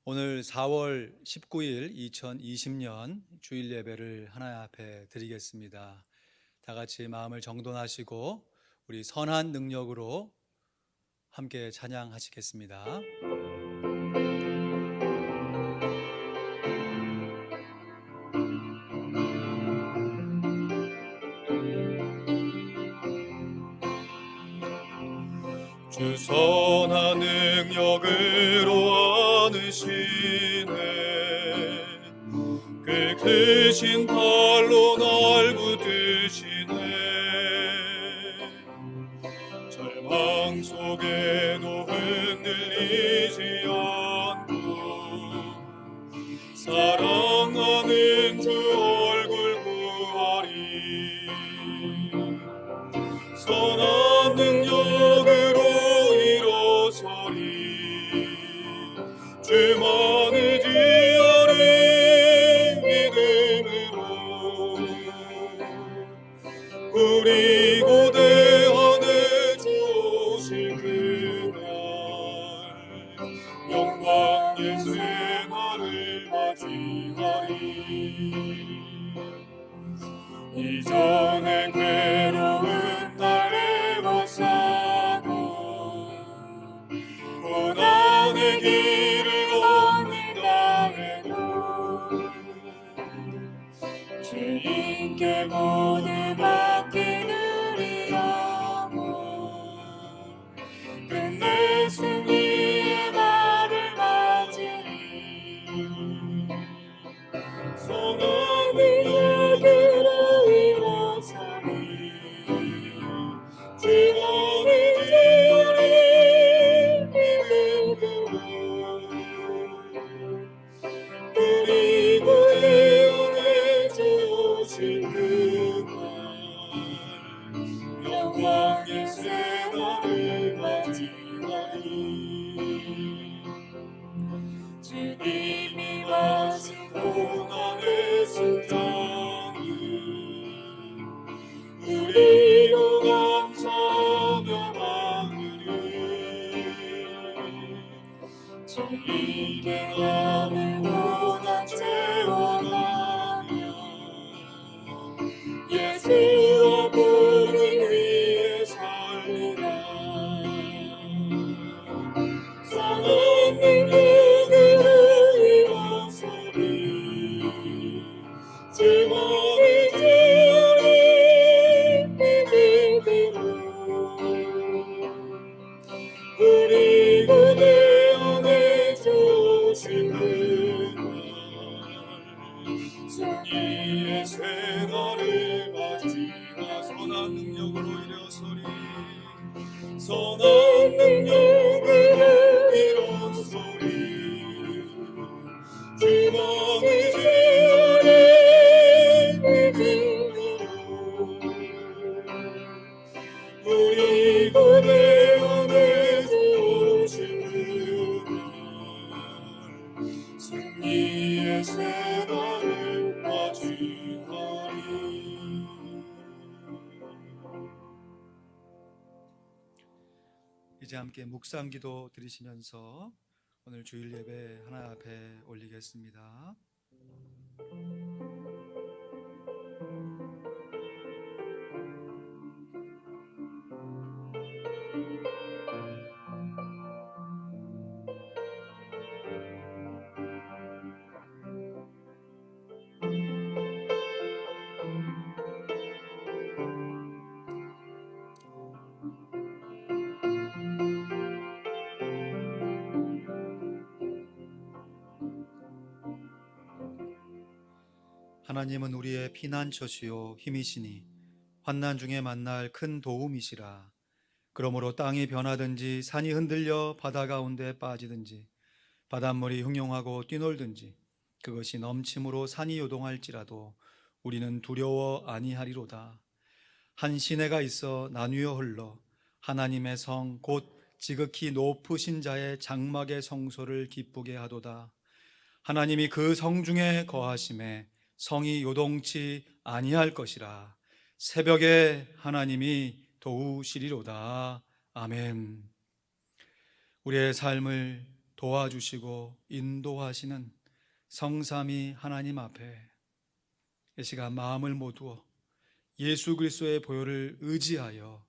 오늘 4월 19일 2020년 주일 예배를 하나님 앞에 드리겠습니다. 다 같이 마음을 정돈하시고 우리 선한 능력으로 함께 찬양하시겠습니다. 주 선한 능력으로 안으시네. 그 크신 팔로 날 붙드시네. 절망 속에도 흔들리지 않고 사랑하는 주 얼굴 구하리. 선한 능력으로 일어서리. 주만 의지하리. 믿음으로 우리 고대 안에 주 오실 그날 영광의 새날을 맞이하리. 이전의 괴로운 날 애워싸고 고난의 길을 걷는다 해도 주님께 모두 맡기느리라고 끝내 승리의 말을 맞으리. 선한 능력으로 일어서리. 주만 의지하리. 믿음으로 우리 고대 안에 주 오실 그날 영광의 새날을 맞이하리. 주님이 마신 고난의 승장을 우리도 감사하며 받으리. 주님께 남은 고난 채워가며 예수와 복을 위해 살리라. 선한 능력으로 일어서리. 주만 의지하리. 믿음으로 우리 고대 안에 주 오실 그날 승리의 새날을 맞이하. 선한 능력으로 일어서리. 선한 능력으로 일어서리. 주만 의지하리. 믿음으로 우리 고대 안에 주 오실 그날 승리의 새날을 맞이하리. 이제 함께 묵상기도 드리시면서 오늘 주일 예배 하나님 앞에 올리겠습니다. 하나님은 우리의 피난처시요 힘이시니 환난 중에 만날 큰 도움이시라. 그러므로 땅이 변하든지 산이 흔들려 바다 가운데 빠지든지 바닷물이 흥용하고 뛰놀든지 그것이 넘침으로 산이 요동할지라도 우리는 두려워 아니하리로다. 한 시내가 있어 나뉘어 흘러 하나님의 성 곧 지극히 높으신 자의 장막의 성소를 기쁘게 하도다. 하나님이 그 성 중에 거하심에 성이 요동치 아니할 것이라. 새벽에 하나님이 도우시리로다. 아멘. 우리의 삶을 도와주시고 인도하시는 성삼위 하나님 앞에 이 시간 마음을 모두어 예수 그리스도의 보혈을 의지하여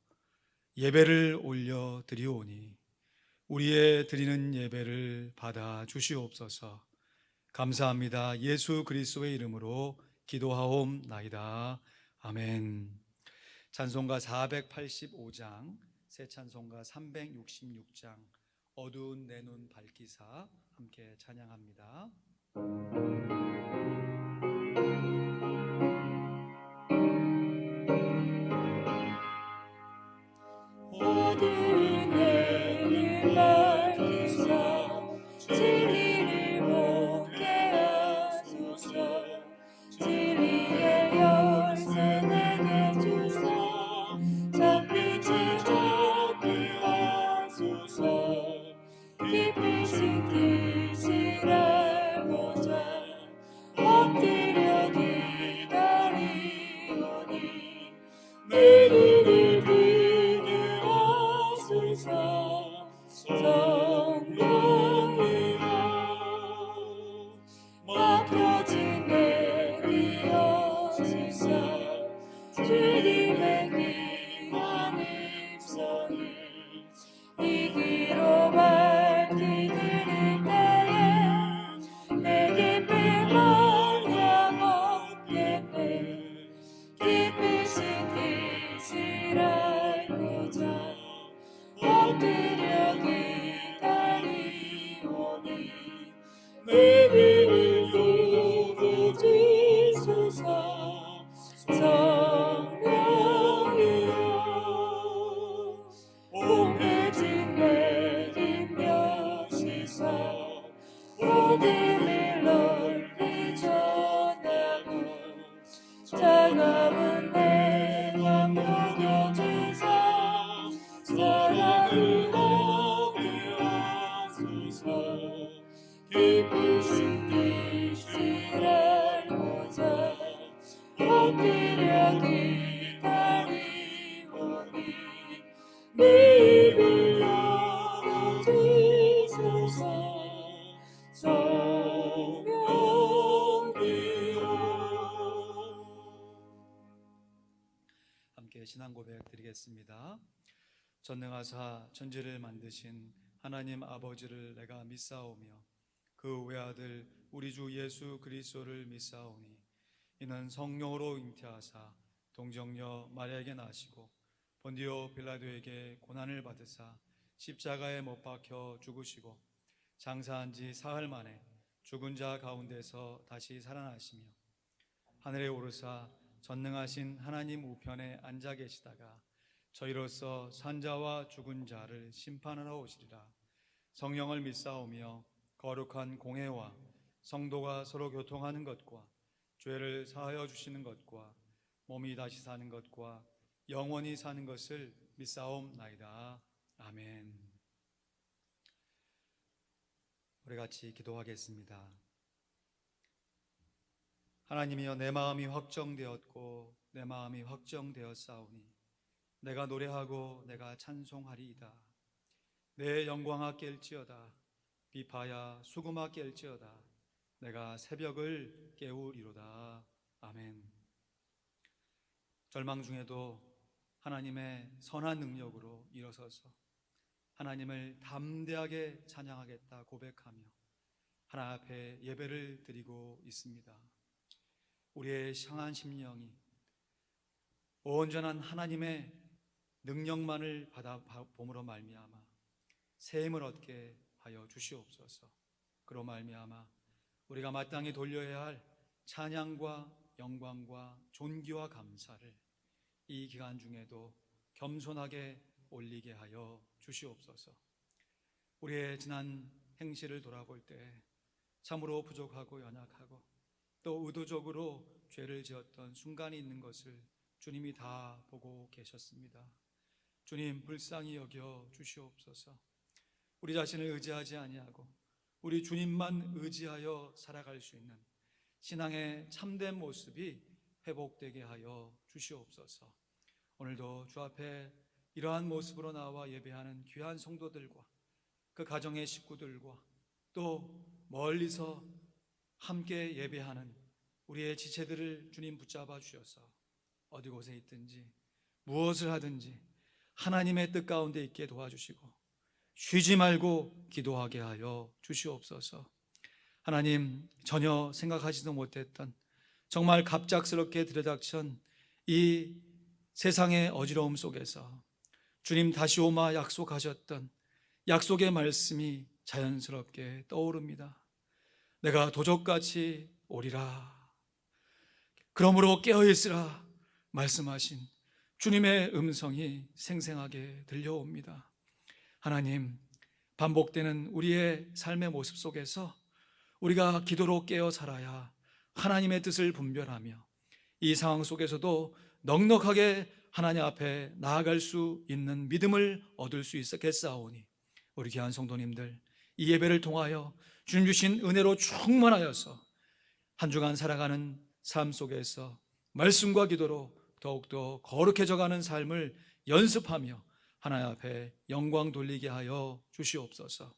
예배를 올려 드리오니 우리의 드리는 예배를 받아 주시옵소서. 감사합니다. 예수 그리스도의 이름으로 기도하옵나이다. 아멘. 찬송가 485장, 새 찬송가 366장, 어두운 내 눈 밝히사 함께 찬양합니다. 어두운 내 눈 밝히사 진리를 보게 하소서. 진리의 열쇠 내게 주사 참빛을 찾게 하소서. 깊으신 뜻을 알고자 엎드려 기다리오니 내 눈을 뜨게 하소서. 성령이여 막혀진 내 귀여시사 주님의 귀한 입성을 이 귀로 밝히 들을 때에 내게 빼망양 없겠네. 깊으신 뜻을 알고자 엎드려 기다리오니 내 눈을 뜨게 주소서. 성령이여 옹해진 내 뒷면시사 복음을 널리 전하고 차가운 내 맘 녹여주사 사랑을 얻게 하소서. 깊으신 뜻을 알고자 엎드려 기다리오니 내 입을 열어주소서. 함께 신앙 고백 드리겠습니다. 전능하사 천지를 만드신 하나님 아버지를 내가 믿사오며 그 외아들 우리 주 예수 그리스도를 믿사오니 이는 성령으로 잉태하사 동정녀 마리아에게 나시고 본디오 빌라도에게 고난을 받으사 십자가에 못 박혀 죽으시고 장사한 지 사흘 만에 죽은 자 가운데서 다시 살아나시며 하늘에 오르사 전능하신 하나님 우편에 앉아 계시다가 저희로서 산자와 죽은 자를 심판하러 오시리라. 성령을 믿사오며 거룩한 공회와 성도가 서로 교통하는 것과 죄를 사하여 주시는 것과 몸이 다시 사는 것과 영원히 사는 것을 믿사옵나이다. 아멘. 우리 같이 기도하겠습니다. 하나님이여, 내 마음이 확정되었고 내 마음이 확정되었사오니 내가 노래하고 내가 찬송하리이다. 내 영광아 깰지어다. 비파야 수금아 깰지어다. 내가 새벽을 깨우리로다. 아멘. 절망 중에도 하나님의 선한 능력으로 일어서서 하나님을 담대하게 찬양하겠다 고백하며 하나님 앞에 예배를 드리고 있습니다. 우리의 상한 심령이 온전한 하나님의 능력만을 받아 봄으로 말미암아 새 힘을 얻게 하여 주시옵소서. 그로 말미암아 우리가 마땅히 돌려야 할 찬양과 영광과 존귀와 감사를 이 기간 중에도 겸손하게 올리게 하여 주시옵소서. 우리의 지난 행실을 돌아볼 때 참으로 부족하고 연약하고 또 의도적으로 죄를 지었던 순간이 있는 것을 주님이 다 보고 계셨습니다. 주님, 불쌍히 여겨 주시옵소서. 우리 자신을 의지하지 아니하고 우리 주님만 의지하여 살아갈 수 있는 신앙의 참된 모습이 회복되게 하여 주시옵소서. 오늘도 주 앞에 이러한 모습으로 나와 예배하는 귀한 성도들과 그 가정의 식구들과 또 멀리서 함께 예배하는 우리의 지체들을 주님 붙잡아 주셔서 어디 곳에 있든지 무엇을 하든지 하나님의 뜻 가운데 있게 도와주시고 쉬지 말고 기도하게 하여 주시옵소서. 하나님, 전혀 생각하지도 못했던 정말 갑작스럽게 들여닥친 이 세상의 어지러움 속에서 주님 다시 오마 약속하셨던 약속의 말씀이 자연스럽게 떠오릅니다. 내가 도적같이 오리라. 그러므로 깨어있으라 말씀하신 주님의 음성이 생생하게 들려옵니다. 하나님, 반복되는 우리의 삶의 모습 속에서 우리가 기도로 깨어 살아야 하나님의 뜻을 분별하며 이 상황 속에서도 넉넉하게 하나님 앞에 나아갈 수 있는 믿음을 얻을 수 있겠사오니 우리 귀한 성도님들, 이 예배를 통하여 주님 주신 은혜로 충만하여서 한 주간 살아가는 삶 속에서 말씀과 기도로 더욱더 거룩해져가는 삶을 연습하며 하나님 앞에 영광 돌리게 하여 주시옵소서.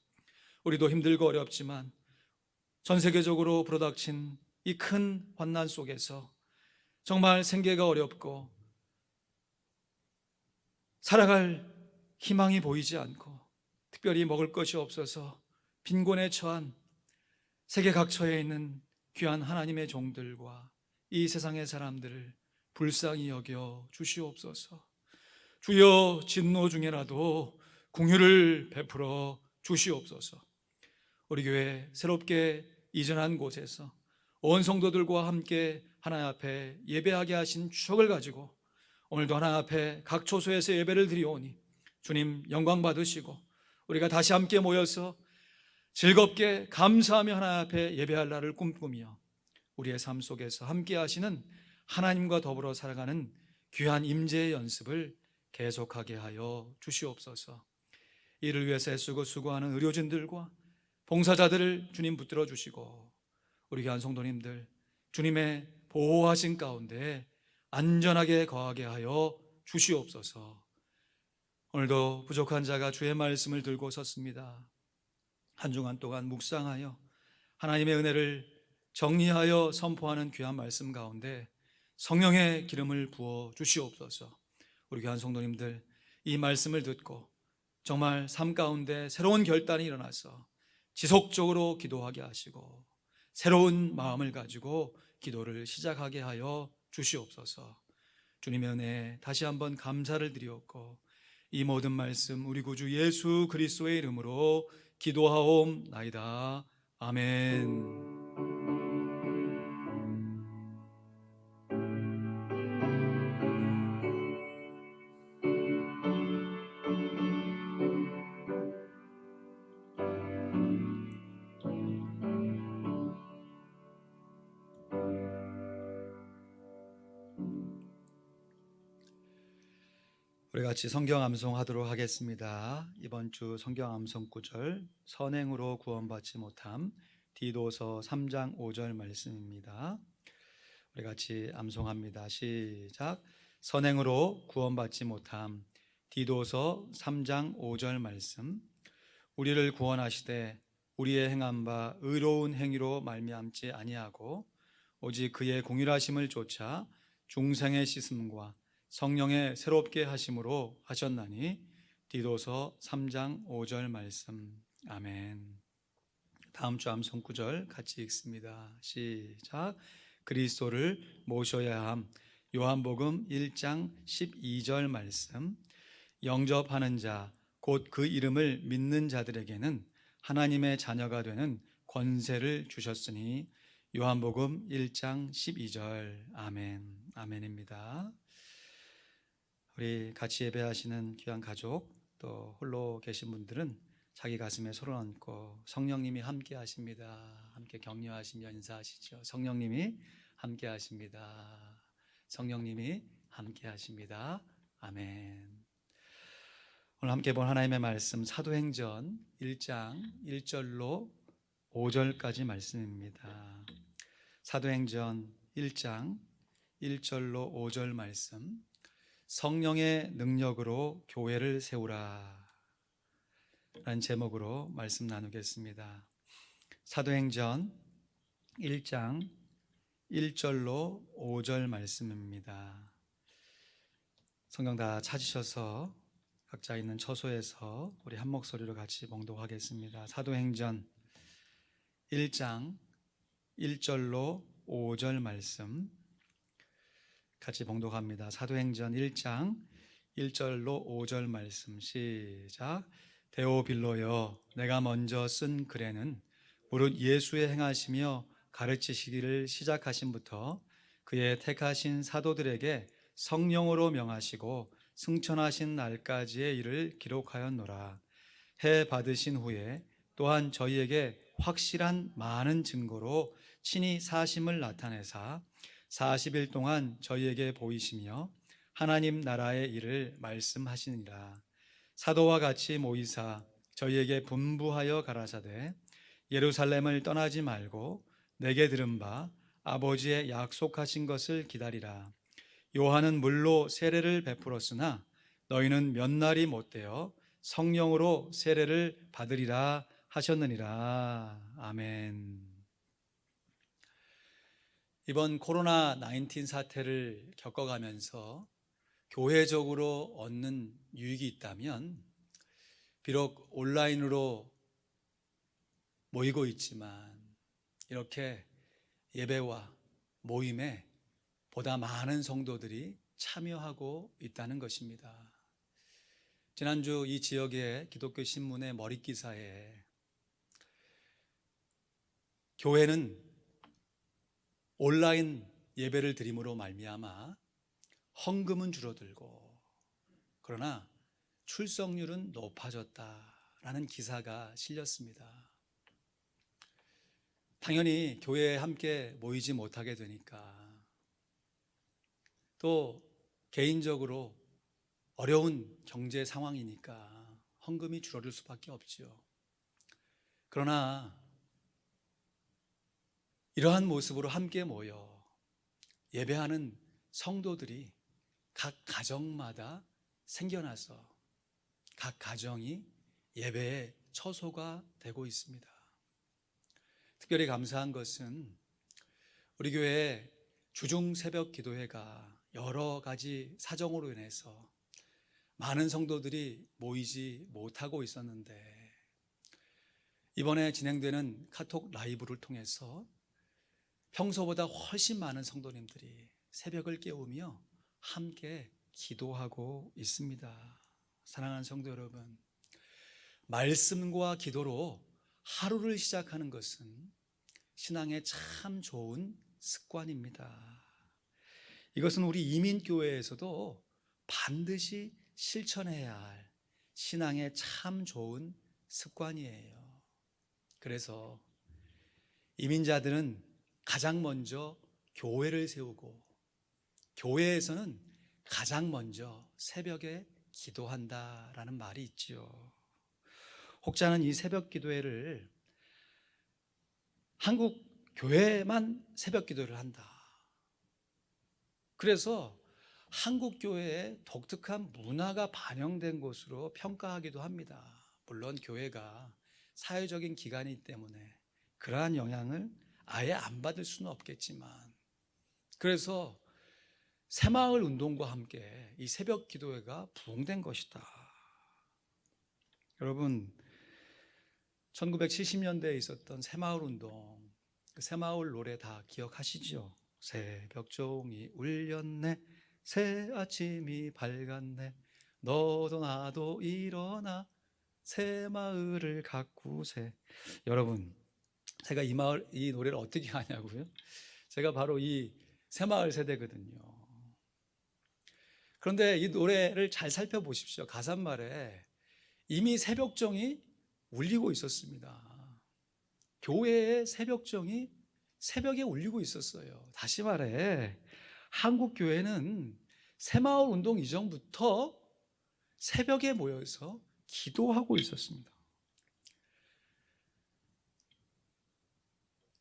우리도 힘들고 어렵지만 전 세계적으로 불어닥친 이 큰 환난 속에서 정말 생계가 어렵고 살아갈 희망이 보이지 않고 특별히 먹을 것이 없어서 빈곤에 처한 세계 각처에 있는 귀한 하나님의 종들과 이 세상의 사람들을 불쌍히 여겨 주시옵소서. 주여, 진노 중에라도 긍휼을 베풀어 주시옵소서. 우리 교회 새롭게 이전한 곳에서 온 성도들과 함께 하나님 앞에 예배하게 하신 추억을 가지고 오늘도 하나님 앞에 각 초소에서 예배를 드리오니 주님 영광 받으시고 우리가 다시 함께 모여서 즐겁게 감사하며 하나님 앞에 예배할 날을 꿈꾸며 우리의 삶 속에서 함께 하시는 하나님과 더불어 살아가는 귀한 임재의 연습을 계속하게 하여 주시옵소서. 이를 위해서 애쓰고 수고하는 의료진들과 봉사자들을 주님 붙들어 주시고 우리 귀한 성도님들 주님의 보호하신 가운데 안전하게 거하게 하여 주시옵소서. 오늘도 부족한 자가 주의 말씀을 들고 섰습니다. 한 주간 동안 묵상하여 하나님의 은혜를 정리하여 선포하는 귀한 말씀 가운데 성령의 기름을 부어 주시옵소서. 우리 귀한 성도님들 이 말씀을 듣고 정말 삶 가운데 새로운 결단이 일어나서 지속적으로 기도하게 하시고 새로운 마음을 가지고 기도를 시작하게 하여 주시옵소서. 주님의 은혜에 다시 한번 감사를 드리옵고 이 모든 말씀 우리 구주 예수 그리스도의 이름으로 기도하옵나이다. 아멘. 우리 같이 성경 암송하도록 하겠습니다. 이번 주 성경 암송 구절 선행으로 구원받지 못함, 디도서 3장 5절 말씀입니다. 우리 같이 암송합니다. 시작. 선행으로 구원받지 못함, 디도서 3장 5절 말씀. 우리를 구원하시되 우리의 행한 바 의로운 행위로 말미암지 아니하고 오직 그의 공의하심을 쫓아 중생의 씻음과 성령의 새롭게 하심으로 하셨나니. 디도서 3장 5절 말씀. 아멘. 다음 주 암송 구절 같이 읽습니다. 시작. 그리스도를 모셔야 함. 요한복음 1장 12절 말씀. 영접하는 자 곧 그 이름을 믿는 자들에게는 하나님의 자녀가 되는 권세를 주셨으니. 요한복음 1장 12절. 아멘. 아멘입니다. 우리 같이 예배하시는 귀한 가족 또 홀로 계신 분들은 자기 가슴에 손을 얹고 성령님이 함께 하십니다. 함께 격려하시며 인사하시죠. 성령님이 함께 하십니다. 성령님이 함께 하십니다. 아멘. 오늘 함께 본 하나님의 말씀 사도행전 1장 1절로 5절까지 말씀입니다. 사도행전 1장 1절로 5절 말씀. 성령의 능력으로 교회를 세우라 라는 제목으로 말씀 나누겠습니다. 사도행전 1장 1절로 5절 말씀입니다. 성경 다 찾으셔서 각자 있는 처소에서 우리 한 목소리로 같이 봉독하겠습니다. 사도행전 1장 1절로 5절 말씀 같이 봉독합니다. 사도행전 1장 1절로 5절 말씀 시작. 데오빌로여, 내가 먼저 쓴 글에는 무릇 예수의 행하시며 가르치시기를 시작하신부터 그의 택하신 사도들에게 성령으로 명하시고 승천하신 날까지의 일을 기록하였노라. 해 받으신 후에 또한 저희에게 확실한 많은 증거로 친히 사심을 나타내사 40일 동안 저희에게 보이시며 하나님 나라의 일을 말씀하시니라. 사도와 같이 모이사 저희에게 분부하여 가라사대 예루살렘을 떠나지 말고 내게 들은 바 아버지의 약속하신 것을 기다리라. 요한은 물로 세례를 베풀었으나 너희는 몇 날이 못되어 성령으로 세례를 받으리라 하셨느니라. 아멘. 이번 코로나19 사태를 겪어가면서 교회적으로 얻는 유익이 있다면 비록 온라인으로 모이고 있지만 이렇게 예배와 모임에 보다 많은 성도들이 참여하고 있다는 것입니다. 지난주 이 지역의 기독교 신문의 머릿기사에 교회는 온라인 예배를 드림으로 말미암아 헌금은 줄어들고 그러나 출석률은 높아졌다라는 기사가 실렸습니다. 당연히 교회에 함께 모이지 못하게 되니까 또 개인적으로 어려운 경제 상황이니까 헌금이 줄어들 수밖에 없죠. 그러나 이러한 모습으로 함께 모여 예배하는 성도들이 각 가정마다 생겨나서 각 가정이 예배의 처소가 되고 있습니다. 특별히 감사한 것은 우리 교회 주중 새벽 기도회가 여러 가지 사정으로 인해서 많은 성도들이 모이지 못하고 있었는데 이번에 진행되는 카톡 라이브를 통해서 평소보다 훨씬 많은 성도님들이 새벽을 깨우며 함께 기도하고 있습니다. 사랑하는 성도 여러분, 말씀과 기도로 하루를 시작하는 것은 신앙에 참 좋은 습관입니다. 이것은 우리 이민교회에서도 반드시 실천해야 할 신앙에 참 좋은 습관이에요. 그래서 이민자들은 가장 먼저 교회를 세우고 교회에서는 가장 먼저 새벽에 기도한다라는 말이 있지요. 혹자는 이 새벽 기도회를 한국 교회만 새벽 기도를 한다. 그래서 한국 교회에 독특한 문화가 반영된 것으로 평가하기도 합니다. 물론 교회가 사회적인 기관이기 때문에 그러한 영향을 아예 안 받을 수는 없겠지만 그래서 새마을 운동과 함께 이 새벽 기도회가 부흥된 것이다. 여러분 1970년대에 있었던 새마을 운동, 그 새마을 노래 다 기억하시죠? 새벽종이 울렸네, 새 아침이 밝았네, 너도 나도 일어나 새마을을 가꾸세. 여러분, 제가 이 노래를 어떻게 아냐고요? 제가 바로 이 새마을 세대거든요. 그런데 이 노래를 잘 살펴보십시오. 가사말에 이미 새벽종이 울리고 있었습니다. 교회의 새벽종이 새벽에 울리고 있었어요. 다시 말해 한국 교회는 새마을 운동 이전부터 새벽에 모여서 기도하고 있었습니다.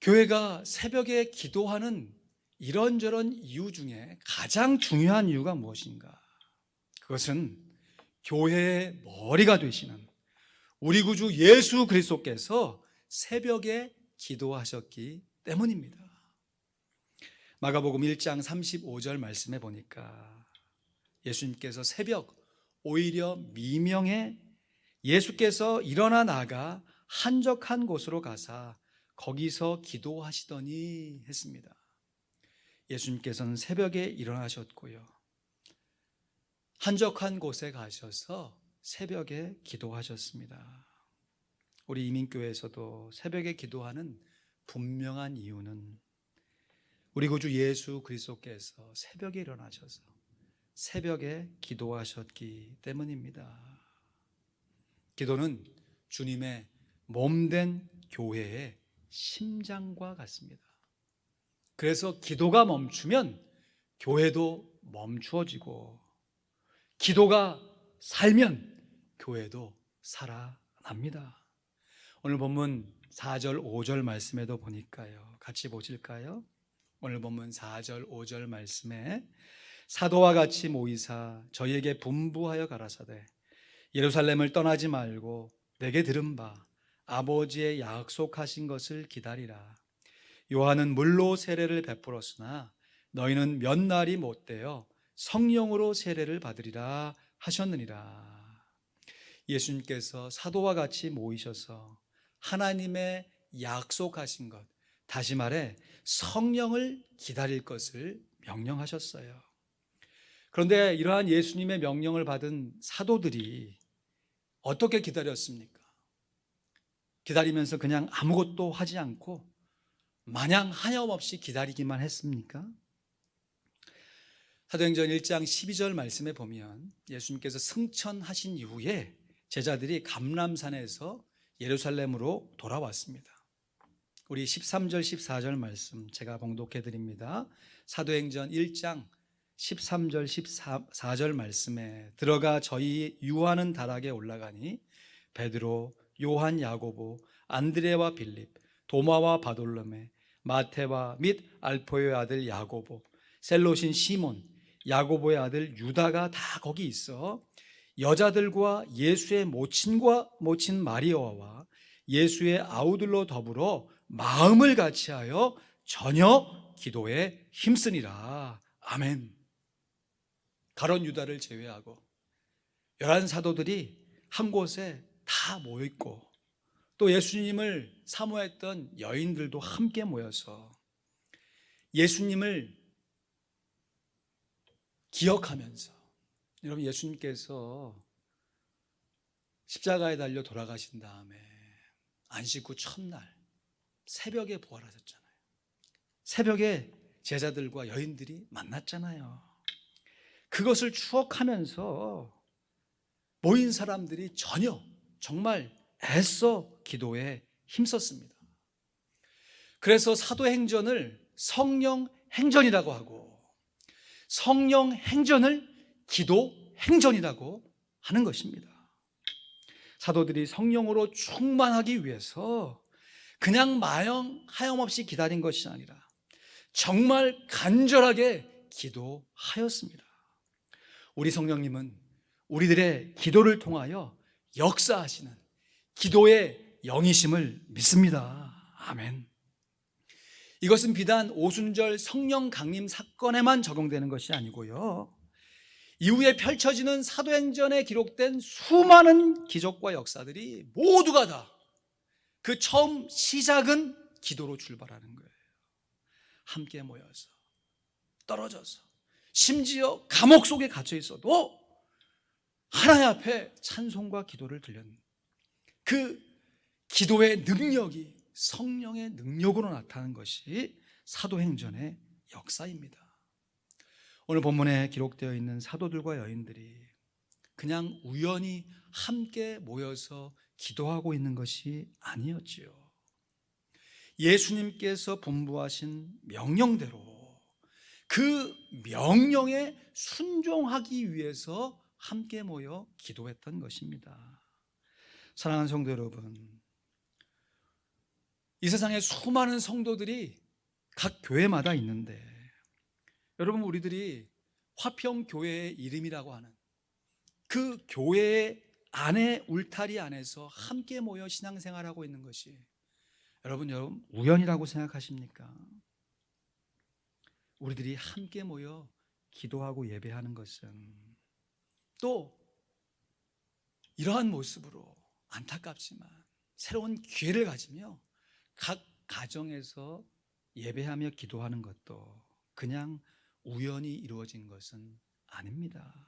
교회가 새벽에 기도하는 이런저런 이유 중에 가장 중요한 이유가 무엇인가? 그것은 교회의 머리가 되시는 우리 구주 예수 그리스도께서 새벽에 기도하셨기 때문입니다. 마가복음 1장 35절 말씀에 보니까 예수님께서 새벽 오히려 미명에 예수께서 일어나 나가 한적한 곳으로 가사 거기서 기도하시더니 했습니다. 예수님께서는 새벽에 일어나셨고요, 한적한 곳에 가셔서 새벽에 기도하셨습니다. 우리 이민교회에서도 새벽에 기도하는 분명한 이유는 우리 구주 예수 그리스도께서 새벽에 일어나셔서 새벽에 기도하셨기 때문입니다. 기도는 주님의 몸된 교회의 심장과 같습니다. 그래서 기도가 멈추면 교회도 멈추어지고, 기도가 살면 교회도 살아납니다. 오늘 본문 4절 5절 말씀에도 보니까요, 같이 보실까요? 오늘 본문 4절 5절 말씀에 사도와 같이 모이사 저희에게 분부하여 가라사대 예루살렘을 떠나지 말고 내게 들은 바 아버지의 약속하신 것을 기다리라. 요한은 물로 세례를 베풀었으나 너희는 몇 날이 못되어 성령으로 세례를 받으리라 하셨느니라. 예수님께서 사도와 같이 모이셔서 하나님의 약속하신 것, 다시 말해 성령을 기다릴 것을 명령하셨어요. 그런데 이러한 예수님의 명령을 받은 사도들이 어떻게 기다렸습니까? 기다리면서 그냥 아무것도 하지 않고 마냥 하염없이 기다리기만 했습니까? 사도행전 1장 12절 말씀에 보면 예수님께서 승천하신 이후에 제자들이 감람산에서 예루살렘으로 돌아왔습니다. 우리 13절 14절 말씀 제가 봉독해 드립니다. 사도행전 1장 13절 14절 말씀에 들어가 저희 유하는 다락에 올라가니 베드로, 요한, 야고보, 안드레와 빌립, 도마와 바돌로메, 마테와 및 알포의 아들 야고보, 셀롯인 시몬, 야고보의 아들 유다가 다 거기 있어 여자들과 예수의 모친 마리아와 예수의 아우들로 더불어 마음을 같이하여 전혀 기도에 힘쓰니라. 아멘. 가론 유다를 제외하고 11사도들이 한 곳에 다 모여있고, 또 예수님을 사모했던 여인들도 함께 모여서 예수님을 기억하면서, 여러분 예수님께서 십자가에 달려 돌아가신 다음에 안식 후 첫날 새벽에 부활하셨잖아요. 새벽에 제자들과 여인들이 만났잖아요. 그것을 추억하면서 모인 사람들이 전혀 정말 애써 기도에 힘썼습니다. 그래서 사도행전을 성령행전이라고 하고 성령행전을 기도행전이라고 하는 것입니다. 사도들이 성령으로 충만하기 위해서 그냥 마냥 하염없이 기다린 것이 아니라 정말 간절하게 기도하였습니다. 우리 성령님은 우리들의 기도를 통하여 역사하시는 기도의 영이심을 믿습니다. 아멘. 이것은 비단 오순절 성령 강림 사건에만 적용되는 것이 아니고요, 이후에 펼쳐지는 사도행전에 기록된 수많은 기적과 역사들이 모두가 다 그 처음 시작은 기도로 출발하는 거예요. 함께 모여서, 떨어져서, 심지어 감옥 속에 갇혀 있어도 하나님 앞에 찬송과 기도를 드렸는 그 기도의 능력이 성령의 능력으로 나타나는 것이 사도행전의 역사입니다. 오늘 본문에 기록되어 있는 사도들과 여인들이 그냥 우연히 함께 모여서 기도하고 있는 것이 아니었지요. 예수님께서 분부하신 명령대로 그 명령에 순종하기 위해서 함께 모여 기도했던 것입니다. 사랑하는 성도 여러분, 이 세상에 수많은 성도들이 각 교회마다 있는데, 여러분 우리들이 화평교회의 이름이라고 하는 그 교회 안에 울타리 안에서 함께 모여 신앙생활하고 있는 것이 여러분 우연이라고 생각하십니까? 우리들이 함께 모여 기도하고 예배하는 것은 또 이러한 모습으로 안타깝지만 새로운 기회를 가지며 각 가정에서 예배하며 기도하는 것도 그냥 우연히 이루어진 것은 아닙니다.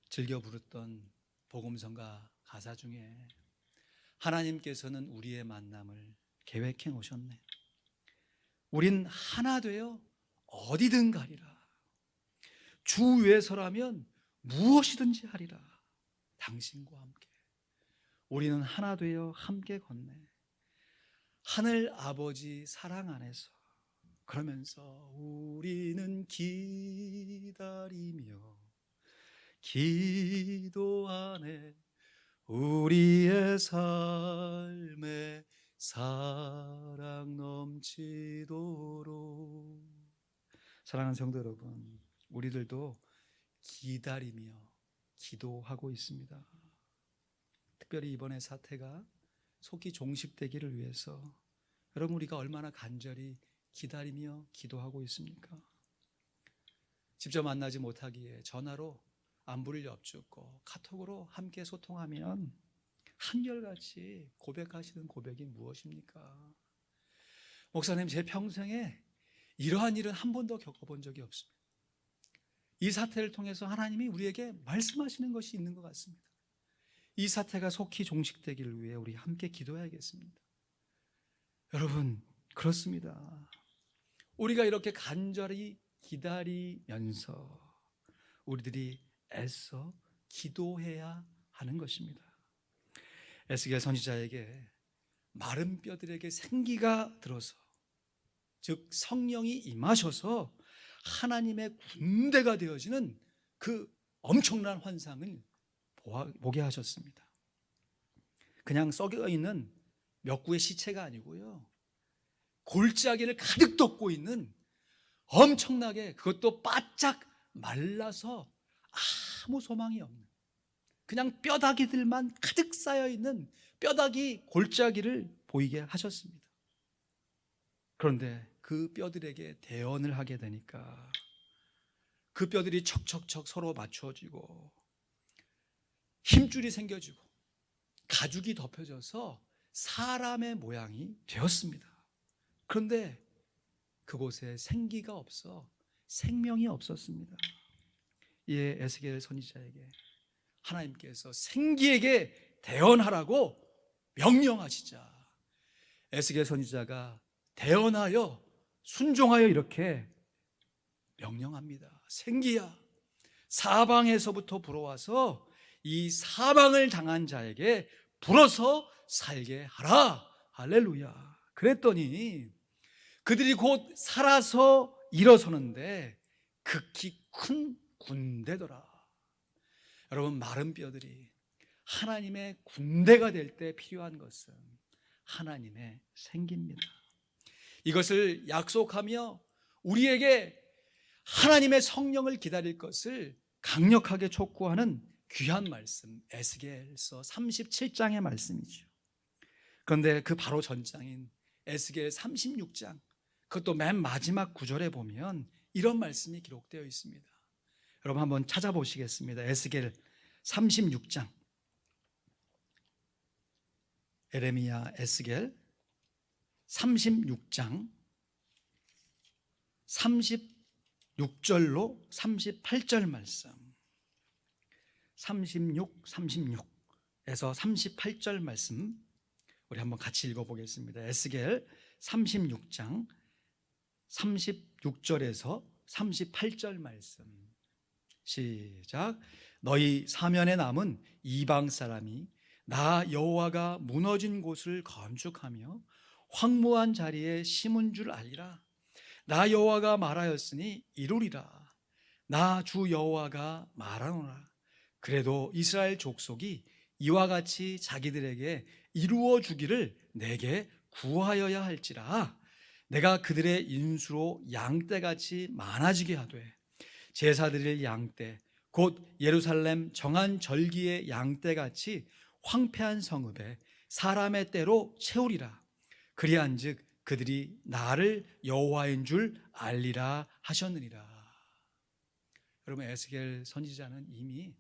즐겨 부르던 복음성가 가사 중에 하나님께서는 우리의 만남을 계획해 놓으셨네. 우린 하나 되어 어디든 가리라. 주 위에 서라면 무엇이든지 하리라. 당신과 함께 우리는 하나 되어 함께 걷네. 하늘 아버지 사랑 안에서 그러면서 우리는 기다리며 기도하네. 우리의 삶에 사랑 넘치도록. 사랑하는 성도 여러분, 우리들도 기다리며 기도하고 있습니다. 특별히 이번에 사태가 속히 종식되기를 위해서 여러분 우리가 얼마나 간절히 기다리며 기도하고 있습니까? 직접 만나지 못하기에 전화로 안부를 여쭙고 카톡으로 함께 소통하면 한결같이 고백하시는 고백이 무엇입니까? 목사님, 제 평생에 이러한 일은 한 번도 겪어본 적이 없습니다. 이 사태를 통해서 하나님이 우리에게 말씀하시는 것이 있는 것 같습니다. 이 사태가 속히 종식되기를 위해 우리 함께 기도해야겠습니다. 여러분, 그렇습니다. 우리가 이렇게 간절히 기다리면서 우리들이 애써 기도해야 하는 것입니다. 에스겔 선지자에게 마른 뼈들에게 생기가 들어서, 즉 성령이 임하셔서 하나님의 군대가 되어지는 그 엄청난 환상을 보게 하셨습니다. 그냥 썩어 있는 몇 구의 시체가 아니고요, 골짜기를 가득 덮고 있는 엄청나게, 그것도 바짝 말라서 아무 소망이 없는 그냥 뼈다귀들만 가득 쌓여 있는 뼈다귀 골짜기를 보이게 하셨습니다. 그런데 그 뼈들에게 대언을 하게 되니까 그 뼈들이 척척척 서로 맞추어지고 힘줄이 생겨지고 가죽이 덮여져서 사람의 모양이 되었습니다. 그런데 그곳에 생기가 없어 생명이 없었습니다. 이에 에스겔 선지자에게 하나님께서 생기에게 대언하라고 명령하시자 에스겔 선지자가 대언하여 순종하여 이렇게 명령합니다. 생기야, 사방에서부터 불어와서 이 사방을 당한 자에게 불어서 살게 하라. 할렐루야. 그랬더니 그들이 곧 살아서 일어서는데 극히 큰 군대더라. 여러분, 마른 뼈들이 하나님의 군대가 될 때 필요한 것은 하나님의 생기입니다. 이것을 약속하며 우리에게 하나님의 성령을 기다릴 것을 강력하게 촉구하는 귀한 말씀, 에스겔서 37장의 말씀이죠. 그런데 그 바로 전장인 에스겔 36장, 그것도 맨 마지막 구절에 보면 이런 말씀이 기록되어 있습니다. 여러분 한번 찾아보시겠습니다. 에스겔 36장, 에레미야 에스겔 36장 36절로 38절 말씀, 36에서 38절 말씀 우리 한번 같이 읽어보겠습니다. 에스겔 36장 36절에서 38절 말씀 시작. 너희 사면에 남은 이방 사람이 나 여호와가 무너진 곳을 건축하며 황무한 자리에 심은 줄 알리라. 나 여호와가 말하였으니 이루리라. 나 주 여호와가 말하노라. 그래도 이스라엘 족속이 이와 같이 자기들에게 이루어 주기를 내게 구하여야 할지라. 내가 그들의 인수로 양떼같이 많아지게 하되 제사드릴 양떼 곧 예루살렘 정한 절기의 양떼같이 황폐한 성읍에 사람의 때로 채우리라. 그리한즉 그들이 나를 여호와인 줄 알리라 하셨느니라. 여러분, 에스겔 선지자는 이미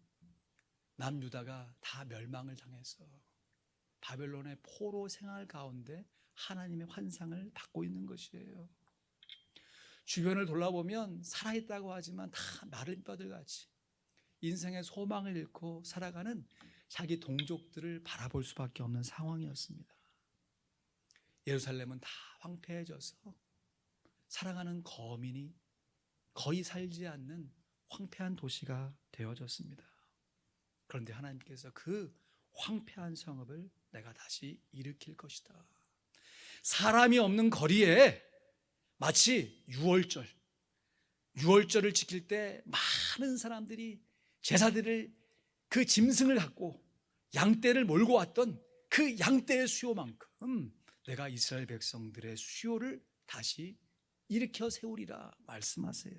남유다가 다 멸망을 당해서 바벨론의 포로 생활 가운데 하나님의 환상을 받고 있는 것이에요. 주변을 돌아보면 살아있다고 하지만 다 마른 뼈들같이 인생의 소망을 잃고 살아가는 자기 동족들을 바라볼 수밖에 없는 상황이었습니다. 예루살렘은 다 황폐해져서 살아가는 거민이 거의 살지 않는 황폐한 도시가 되어졌습니다. 그런데 하나님께서 그 황폐한 성읍을 내가 다시 일으킬 것이다. 사람이 없는 거리에 마치 유월절을 지킬 때 많은 사람들이 제사들을 그 짐승을 갖고 양떼를 몰고 왔던 그 양떼의 수요만큼 내가 이스라엘 백성들의 수요를 다시 일으켜 세우리라 말씀하세요.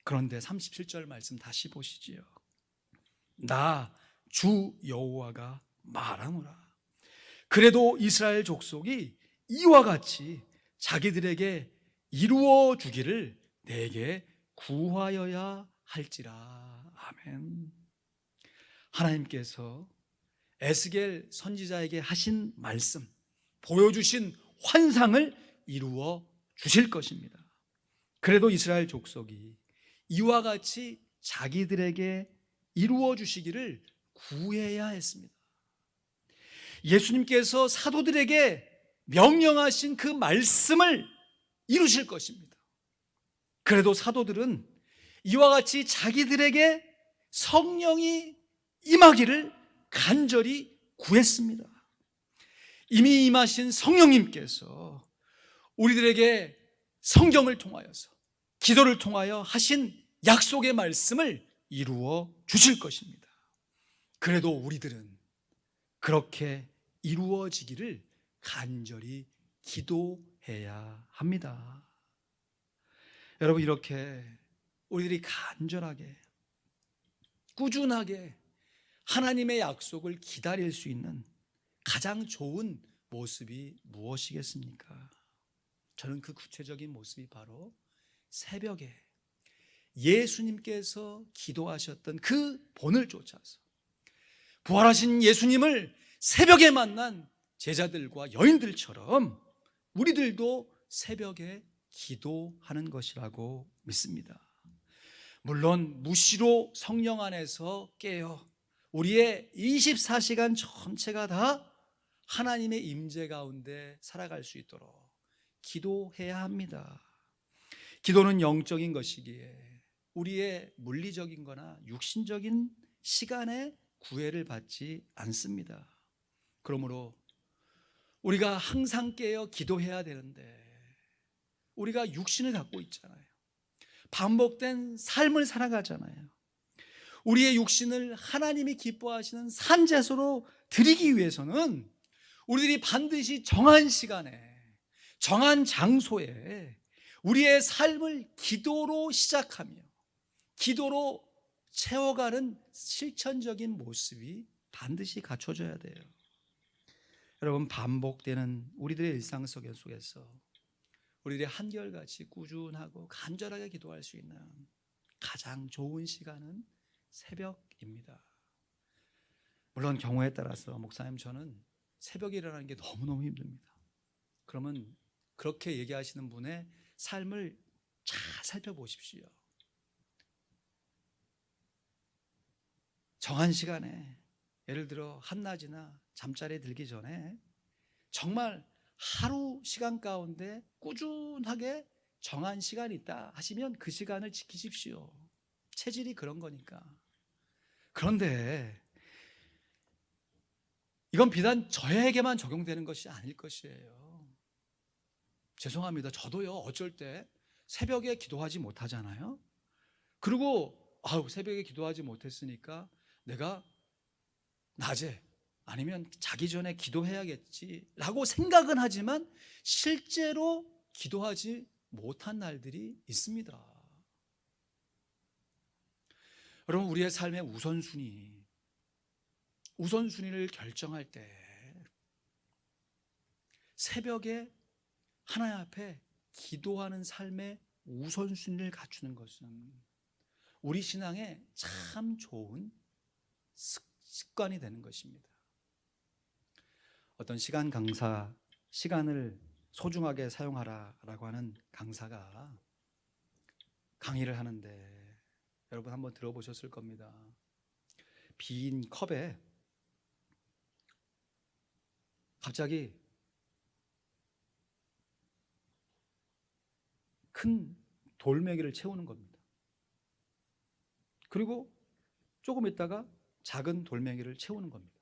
그런데 37절 말씀 다시 보시지요. 나 주 여호와가 말하노라. 그래도 이스라엘 족속이 이와 같이 자기들에게 이루어 주기를 내게 구하여야 할지라. 아멘. 하나님께서 에스겔 선지자에게 하신 말씀, 보여주신 환상을 이루어 주실 것입니다. 그래도 이스라엘 족속이 이와 같이 자기들에게 이루어 주시기를 구해야 했습니다. 예수님께서 사도들에게 명령하신 그 말씀을 이루실 것입니다. 그래도 사도들은 이와 같이 자기들에게 성령이 임하기를 간절히 구했습니다. 이미 임하신 성령님께서 우리들에게 성경을 통하여서 기도를 통하여 하신 약속의 말씀을 이루어 주실 것입니다. 그래도 우리들은 그렇게 이루어지기를 간절히 기도해야 합니다. 여러분, 이렇게 우리들이 간절하게 꾸준하게 하나님의 약속을 기다릴 수 있는 가장 좋은 모습이 무엇이겠습니까? 저는 그 구체적인 모습이 바로 새벽에 예수님께서 기도하셨던 그 본을 쫓아서 부활하신 예수님을 새벽에 만난 제자들과 여인들처럼 우리들도 새벽에 기도하는 것이라고 믿습니다. 물론 무시로 성령 안에서 깨어 우리의 24시간 전체가 다 하나님의 임재 가운데 살아갈 수 있도록 기도해야 합니다. 기도는 영적인 것이기에 우리의 물리적인 거나 육신적인 시간에 구애를 받지 않습니다. 그러므로 우리가 항상 깨어 기도해야 되는데 우리가 육신을 갖고 있잖아요. 반복된 삶을 살아가잖아요. 우리의 육신을 하나님이 기뻐하시는 산제소로 드리기 위해서는 우리들이 반드시 정한 시간에 정한 장소에 우리의 삶을 기도로 시작하며 기도로 채워가는 실천적인 모습이 반드시 갖춰져야 돼요. 여러분, 반복되는 우리들의 일상 속에서 우리들의 한결같이 꾸준하고 간절하게 기도할 수 있는 가장 좋은 시간은 새벽입니다. 물론 경우에 따라서 목사님 저는 새벽에 일어나는 게 너무너무 힘듭니다. 그러면 그렇게 얘기하시는 분의 삶을 잘 살펴보십시오. 정한 시간에 예를 들어 한낮이나 잠자리에 들기 전에 정말 하루 시간 가운데 꾸준하게 정한 시간이 있다 하시면 그 시간을 지키십시오. 체질이 그런 거니까. 그런데 이건 비단 저에게만 적용되는 것이 아닐 것이에요. 죄송합니다. 저도요, 어쩔 때 새벽에 기도하지 못하잖아요. 그리고 새벽에 기도하지 못했으니까 내가 낮에 아니면 자기 전에 기도해야겠지라고 생각은 하지만 실제로 기도하지 못한 날들이 있습니다. 여러분, 우리의 삶의 우선순위를 결정할 때 새벽에 하나님 앞에 기도하는 삶의 우선순위를 갖추는 것은 우리 신앙에 참 좋은 습관이 되는 것입니다. 어떤 시간 강사, 시간을 소중하게 사용하라라고 하는 강사가 강의를 하는데 여러분 한번 들어보셨을 겁니다. 빈 컵에 갑자기 큰 돌멩이를 채우는 겁니다. 그리고 조금 있다가 작은 돌멩이를 채우는 겁니다.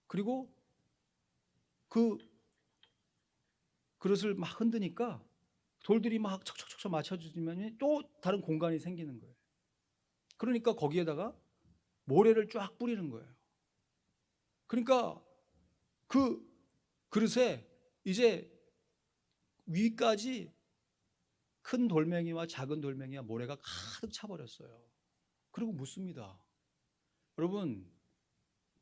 그리고 그 그릇을 막 흔드니까 돌들이 막 척척척 맞춰지면 또 다른 공간이 생기는 거예요. 그러니까 거기에다가 모래를 쫙 뿌리는 거예요. 그러니까 그 그릇에 이제 위까지 큰 돌멩이와 작은 돌멩이와 모래가 가득 차버렸어요. 그리고 묻습니다. 여러분,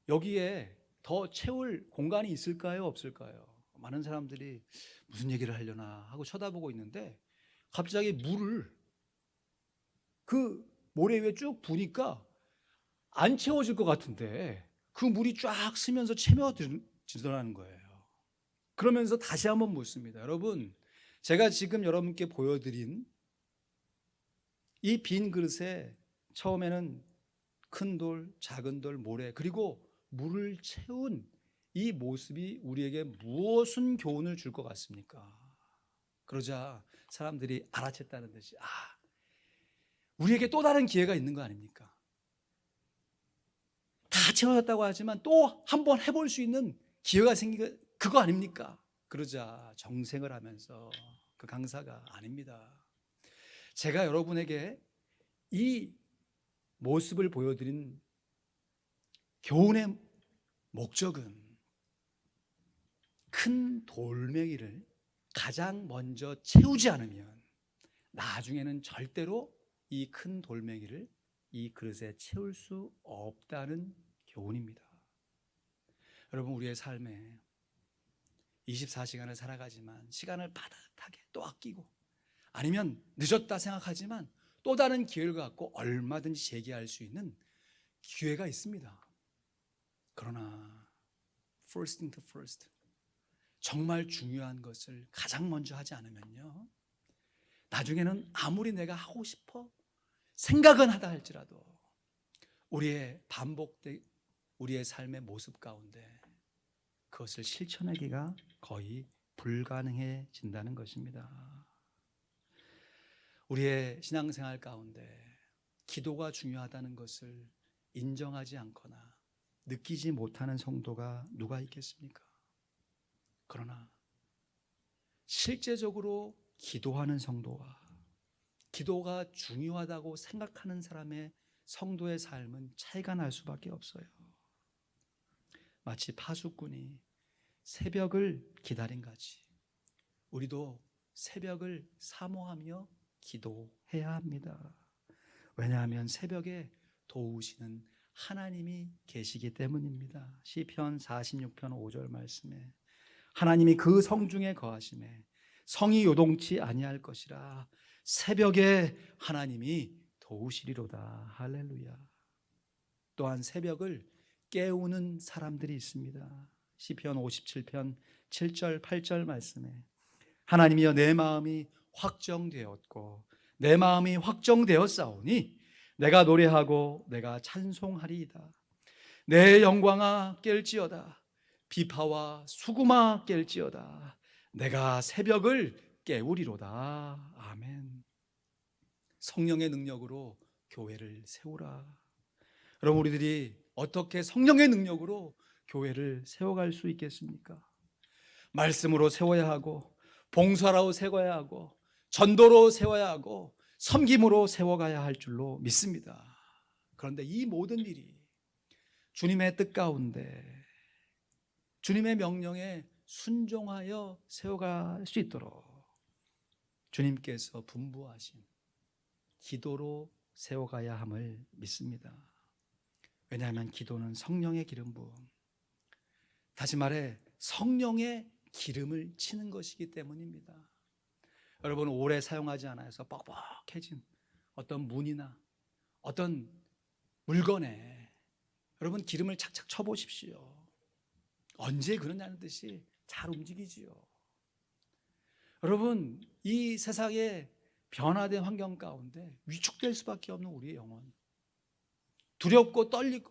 여기에 더 채울 공간이 있을까요? 없을까요? 많은 사람들이 무슨 얘기를 하려나 하고 쳐다보고 있는데 갑자기 물을 그 모래 위에 쭉 부니까 안 채워질 것 같은데 그 물이 쫙 스면서 채워지더라는 거예요. 그러면서 다시 한번 묻습니다. 여러분, 제가 지금 여러분께 보여드린 이 빈 그릇에 처음에는 큰 돌, 작은 돌, 모래 그리고 물을 채운 이 모습이 우리에게 무엇은 교훈을 줄 것 같습니까? 그러자 사람들이 알아챘다는 듯이 우리에게 또 다른 기회가 있는 거 아닙니까? 다 채워졌다고 하지만 또 한 번 해볼 수 있는 기회가 생기고 그거 아닙니까? 그러자 정색을 하면서 그 강사가 아닙니다. 제가 여러분에게 이 모습을 보여드린 교훈의 목적은 큰 돌멩이를 가장 먼저 채우지 않으면 나중에는 절대로 이 큰 돌멩이를 이 그릇에 채울 수 없다는 교훈입니다. 여러분, 우리의 삶에 24시간을 살아가지만 시간을 빠듯하게 또 아끼고 아니면 늦었다 생각하지만 또 다른 기회를 갖고 얼마든지 재기할 수 있는 기회가 있습니다. 그러나 first thing to first, 정말 중요한 것을 가장 먼저 하지 않으면요, 나중에는 아무리 내가 하고 싶어 생각은 하다 할지라도 우리의 반복된 우리의 삶의 모습 가운데 그것을 실천하기가 거의 불가능해진다는 것입니다. 우리의 신앙생활 가운데 기도가 중요하다는 것을 인정하지 않거나 느끼지 못하는 성도가 누가 있겠습니까? 그러나 실제적으로 기도하는 성도와 기도가 중요하다고 생각하는 사람의 성도의 삶은 차이가 날 수밖에 없어요. 마치 파수꾼이 새벽을 기다린 같이 우리도 새벽을 사모하며 기도해야 합니다. 왜냐하면 새벽에 도우시는 하나님이 계시기 때문입니다. 시편 46편 5절 말씀에 하나님이 그 성중에 거하심에 성이 요동치 아니할 것이라 새벽에 하나님이 도우시리로다. 할렐루야. 또한 새벽을 깨우는 사람들이 있습니다. 시편 57편 7절 8절 말씀에 하나님이여 내 마음이 확정되었고 내 마음이 확정되었사오니 내가 노래하고 내가 찬송하리이다. 내 영광아 깰지어다. 비파와 수구마 깰지어다. 내가 새벽을 깨우리로다. 아멘. 성령의 능력으로 교회를 세우라. 여러분, 우리들이 어떻게 성령의 능력으로 교회를 세워갈 수 있겠습니까? 말씀으로 세워야 하고 봉사로 세워야 하고 전도로 세워야 하고 섬김으로 세워가야 할 줄로 믿습니다. 그런데 이 모든 일이 주님의 뜻 가운데 주님의 명령에 순종하여 세워갈 수 있도록 주님께서 분부하신 기도로 세워가야 함을 믿습니다. 왜냐하면 기도는 성령의 기름 부음, 다시 말해 성령의 기름을 치는 것이기 때문입니다. 여러분, 오래 사용하지 않아서 뻑뻑해진 어떤 문이나 어떤 물건에 여러분 기름을 착착 쳐보십시오. 언제 그러냐는 듯이 잘 움직이지요. 여러분, 이 세상의 변화된 환경 가운데 위축될 수밖에 없는 우리의 영혼, 두렵고 떨리고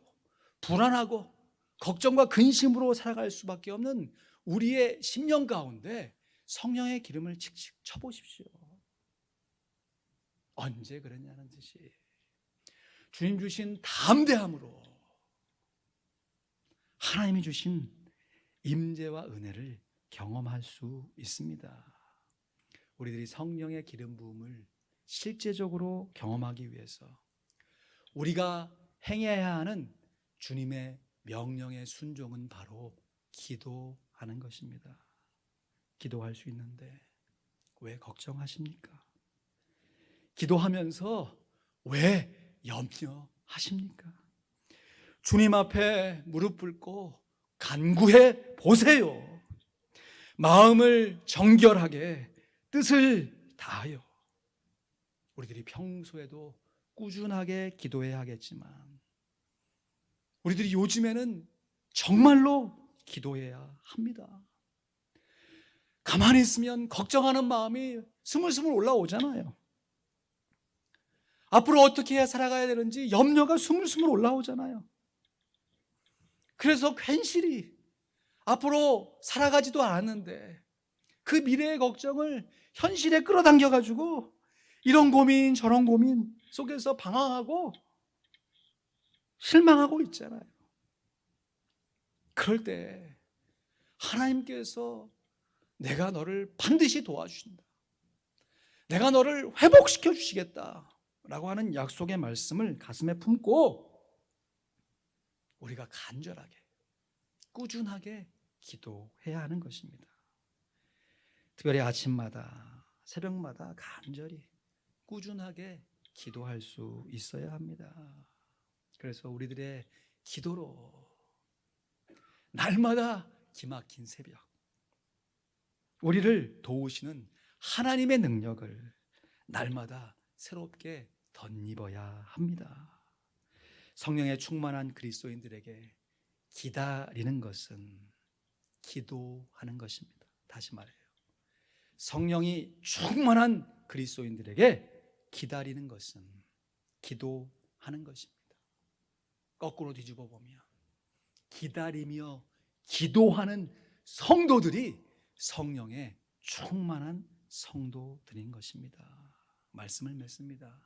불안하고 걱정과 근심으로 살아갈 수밖에 없는 우리의 심령 가운데 성령의 기름을 칙칙 쳐보십시오. 언제 그랬냐는 듯이 주님 주신 담대함으로 하나님이 주신 임재와 은혜를 경험할 수 있습니다. 우리들이 성령의 기름 부음을 실제적으로 경험하기 위해서 우리가 행해야 하는 주님의 명령의 순종은 바로 기도하는 것입니다. 기도할 수 있는데 왜 걱정하십니까? 기도하면서 왜 염려하십니까? 주님 앞에 무릎 꿇고 간구해 보세요. 마음을 정결하게 뜻을 다하여. 우리들이 평소에도 꾸준하게 기도해야 하겠지만 우리들이 요즘에는 정말로 기도해야 합니다. 가만히 있으면 걱정하는 마음이 스물스물 올라오잖아요. 앞으로 어떻게 해야 살아가야 되는지 염려가 스물스물 올라오잖아요. 그래서 괜시리 앞으로 살아가지도 않았는데 그 미래의 걱정을 현실에 끌어당겨가지고 이런 고민 저런 고민 속에서 방황하고 실망하고 있잖아요. 그럴 때 하나님께서 내가 너를 반드시 도와주신다, 내가 너를 회복시켜 주시겠다 라고 하는 약속의 말씀을 가슴에 품고 우리가 간절하게 꾸준하게 기도해야 하는 것입니다. 특별히 아침마다 새벽마다 간절히 꾸준하게 기도할 수 있어야 합니다. 그래서 우리들의 기도로 날마다 기막힌 새벽, 우리를 도우시는 하나님의 능력을 날마다 새롭게 덧입어야 합니다. 성령에 충만한 그리스도인들에게 기다리는 것은 기도하는 것입니다. 다시 말해요. 성령이 충만한 그리스도인들에게 기다리는 것은 기도하는 것입니다. 거꾸로 뒤집어 보면 기다리며 기도하는 성도들이 성령에 충만한 성도들인 것입니다. 말씀을 맺습니다.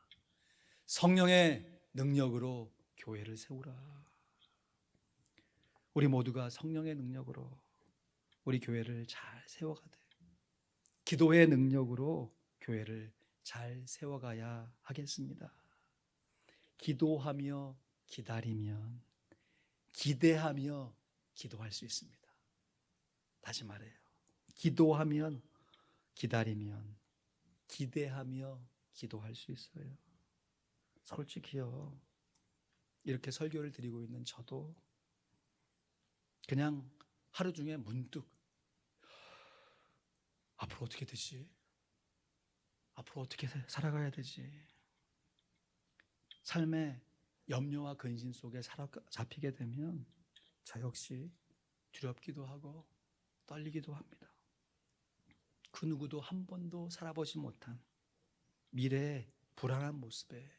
성령의 능력으로 교회를 세우라. 우리 모두가 성령의 능력으로 우리 교회를 잘 세워가되 기도의 능력으로 교회를 잘 세워가야 하겠습니다. 기도하며 기다리면 기대하며 기도할 수 있습니다. 다시 말해요. 기도하면 기다리면 기대하며 기도할 수 있어요. 솔직히요, 이렇게 설교를 드리고 있는 저도 그냥 하루 중에 문득 앞으로 어떻게 되지? 앞으로 어떻게 살아가야 되지? 삶의 염려와 근심 속에 잡히게 되면 저 역시 두렵기도 하고 떨리기도 합니다. 그 누구도 한 번도 살아보지 못한 미래의 불안한 모습에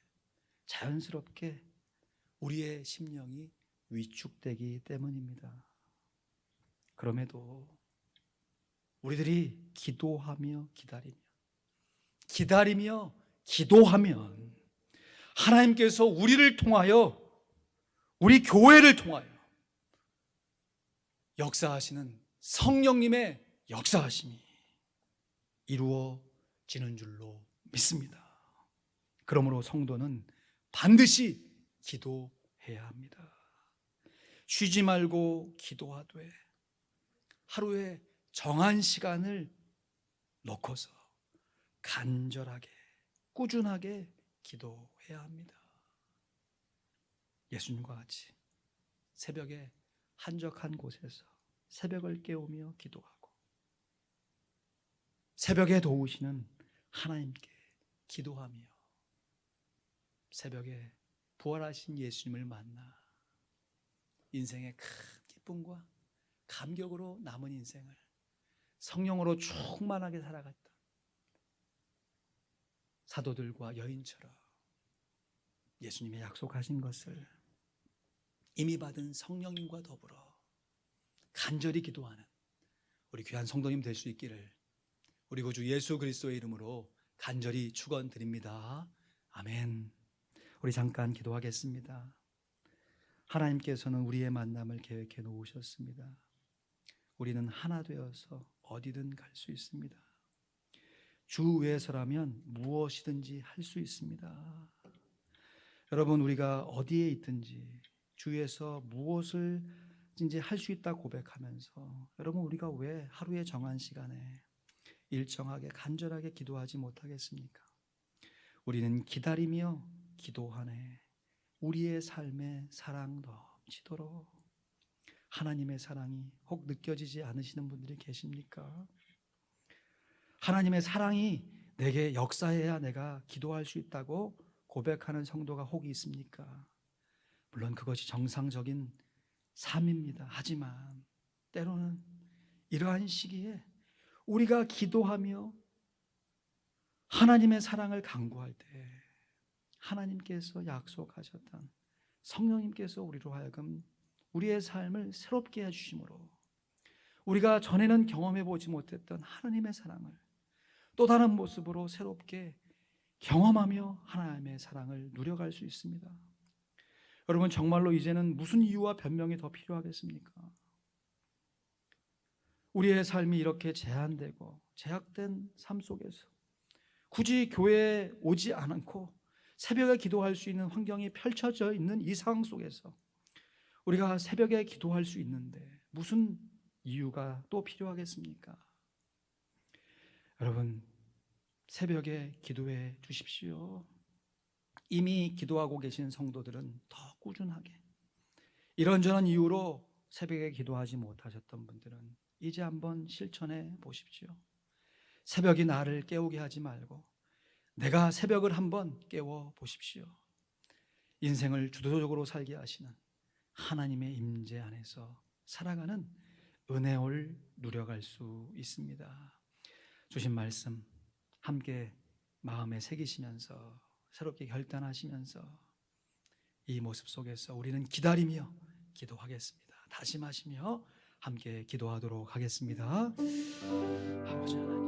자연스럽게 우리의 심령이 위축되기 때문입니다. 그럼에도 우리들이 기도하며 기다리며 기도하면 하나님께서 우리를 통하여 우리 교회를 통하여 역사하시는 성령님의 역사하심이 이루어지는 줄로 믿습니다. 그러므로 성도는 반드시 기도해야 합니다. 쉬지 말고 기도하되 하루에 정한 시간을 놓고서 간절하게 꾸준하게 기도해야 합니다. 예수님과 같이 새벽에 한적한 곳에서 새벽을 깨우며 기도하고 새벽에 도우시는 하나님께 기도하며 새벽에 부활하신 예수님을 만나 인생의 큰 기쁨과 감격으로 남은 인생을 성령으로 충만하게 살아갔던 사도들과 여인처럼 예수님의 약속하신 것을 이미 받은 성령님과 더불어 간절히 기도하는 우리 귀한 성도님 될 수 있기를 우리 구주 예수 그리스도의 이름으로 간절히 축원드립니다. 아멘. 우리 잠깐 기도하겠습니다. 하나님께서는 우리의 만남을 계획해 놓으셨습니다. 우리는 하나 되어서 어디든 갈 수 있습니다. 주 위에서라면 무엇이든지 할 수 있습니다. 여러분, 우리가 어디에 있든지 주위에서 무엇을든지 할 수 있다 고백하면서 여러분, 우리가 왜 하루의 정한 시간에 일정하게 간절하게 기도하지 못하겠습니까? 우리는 기다리며 기도하네 우리의 삶에 사랑 넘치도록. 하나님의 사랑이 혹 느껴지지 않으시는 분들이 계십니까? 하나님의 사랑이 내게 역사해야 내가 기도할 수 있다고 고백하는 성도가 혹 있습니까? 물론 그것이 정상적인 삶입니다. 하지만 때로는 이러한 시기에 우리가 기도하며 하나님의 사랑을 간구할 때 하나님께서 약속하셨던 성령님께서 우리로 하여금 우리의 삶을 새롭게 해주심으로 우리가 전에는 경험해 보지 못했던 하나님의 사랑을 또 다른 모습으로 새롭게 경험하며 하나님의 사랑을 누려갈 수 있습니다. 여러분, 정말로 이제는 무슨 이유와 변명이 더 필요하겠습니까? 우리의 삶이 이렇게 제한되고 제약된 삶 속에서 굳이 교회에 오지 않고 새벽에 기도할 수 있는 환경이 펼쳐져 있는 이 상황 속에서 우리가 새벽에 기도할 수 있는데 무슨 이유가 또 필요하겠습니까? 여러분, 새벽에 기도해 주십시오. 이미 기도하고 계신 성도들은 더 꾸준하게, 이런저런 이유로 새벽에 기도하지 못하셨던 분들은 이제 한번 실천해 보십시오. 새벽이 나를 깨우게 하지 말고 내가 새벽을 한번 깨워 보십시오. 인생을 주도적으로 살게 하시는 하나님의 임재 안에서 살아가는 은혜를 누려갈 수 있습니다. 주신 말씀 함께 마음에 새기시면서 새롭게 결단하시면서 이 모습 속에서 우리는 기다리며 기도하겠습니다. 다짐하시며 함께 기도하도록 하겠습니다. 아버지 하나님,